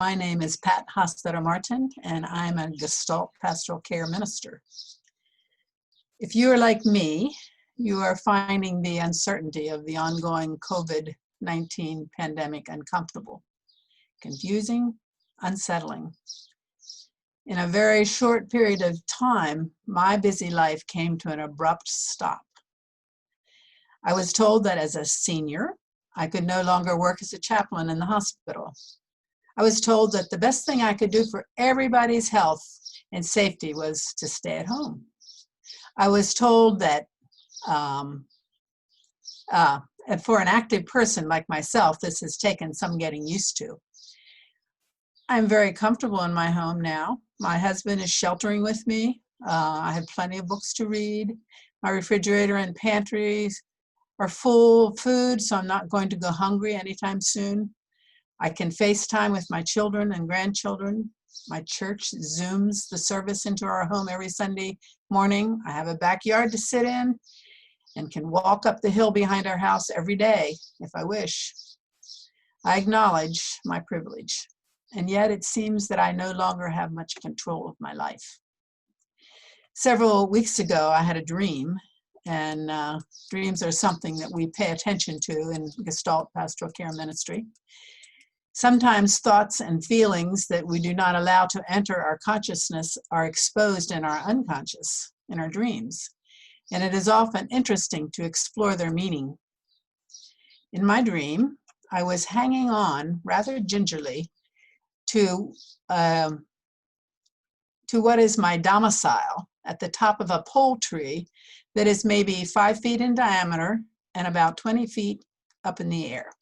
My name is Pat Hostetter Martin, and I'm a Gestalt Pastoral Care minister. If you are like me, you are finding the uncertainty of the ongoing COVID-19 pandemic uncomfortable, confusing, unsettling. In a very short period of time, my busy life came to an abrupt stop. I was told that as a senior, I could no longer work as a chaplain in the hospital. I was told that the best thing I could do for everybody's health and safety was to stay at home. I was told that for an active person like myself, this has taken some getting used to. I'm very comfortable in my home now. My husband is sheltering with me. I have plenty of books to read. My refrigerator and pantries are full of food, so I'm not going to go hungry anytime soon. I can FaceTime with my children and grandchildren. My church Zooms the service into our home every Sunday morning. I have a backyard to sit in and can walk up the hill behind our house every day if I wish. I acknowledge my privilege, and yet it seems that I no longer have much control of my life. Several weeks ago, I had a dream, and dreams are something that we pay attention to in Gestalt Pastoral Care Ministry. Sometimes thoughts and feelings that we do not allow to enter our consciousness are exposed in our unconscious, in our dreams, and it is often interesting to explore their meaning. In my dream, I was hanging on rather gingerly to what is my domicile at the top of a pole tree that is maybe 5 feet in diameter and about 20 feet up in the air.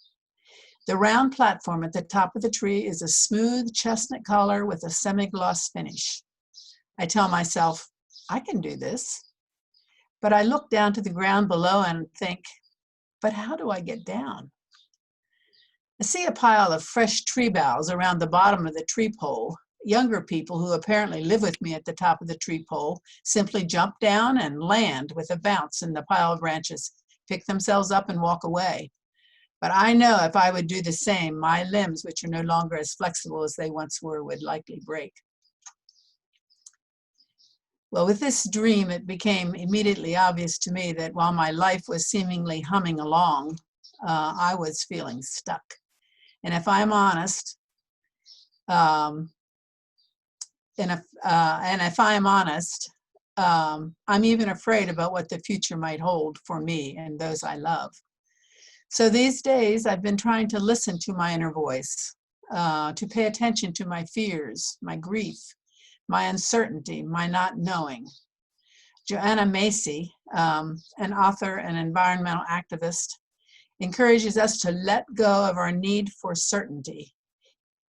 The round platform at the top of the tree is a smooth chestnut color with a semi-gloss finish. I tell myself, I can do this. But I look down to the ground below and think, but how do I get down? I see a pile of fresh tree boughs around the bottom of the tree pole. Younger people who apparently live with me at the top of the tree pole simply jump down and land with a bounce in the pile of branches, pick themselves up and walk away. But I know if I would do the same, my limbs, which are no longer as flexible as they once were, would likely break. Well, with this dream, it became immediately obvious to me that while my life was seemingly humming along, I was feeling stuck. And if I'm honest, I'm even afraid about what the future might hold for me and those I love. So these days, I've been trying to listen to my inner voice, to pay attention to my fears, my grief, my uncertainty, my not knowing. Joanna Macy, an author and environmental activist, encourages us to let go of our need for certainty,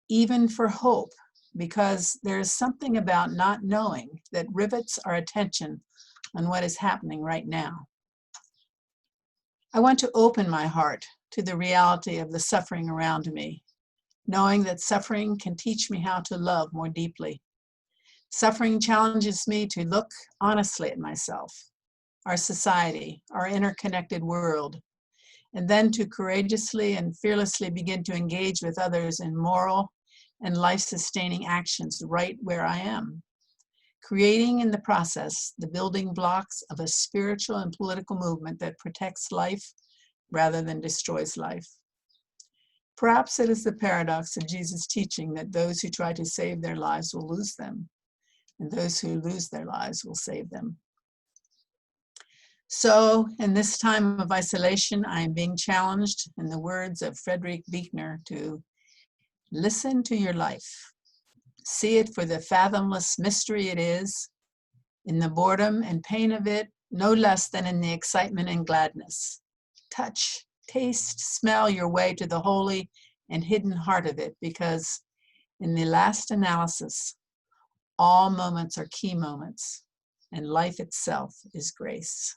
even for hope, because there is something about not knowing that rivets our attention on what is happening right now. I want to open my heart to the reality of the suffering around me, knowing that suffering can teach me how to love more deeply. Suffering challenges me to look honestly at myself, our society, our interconnected world, and then to courageously and fearlessly begin to engage with others in moral and life-sustaining actions right where I am, creating in the process the building blocks of a spiritual and political movement that protects life rather than destroys life. Perhaps it is the paradox of Jesus' teaching that those who try to save their lives will lose them, and those who lose their lives will save them. So, in this time of isolation, I am being challenged, in the words of Friedrich Buechner, to listen to your life. See it for the fathomless mystery it is, in the boredom and pain of it, no less than in the excitement and gladness. Touch, taste, smell your way to the holy and hidden heart of it, because in the last analysis, all moments are key moments, and life itself is grace.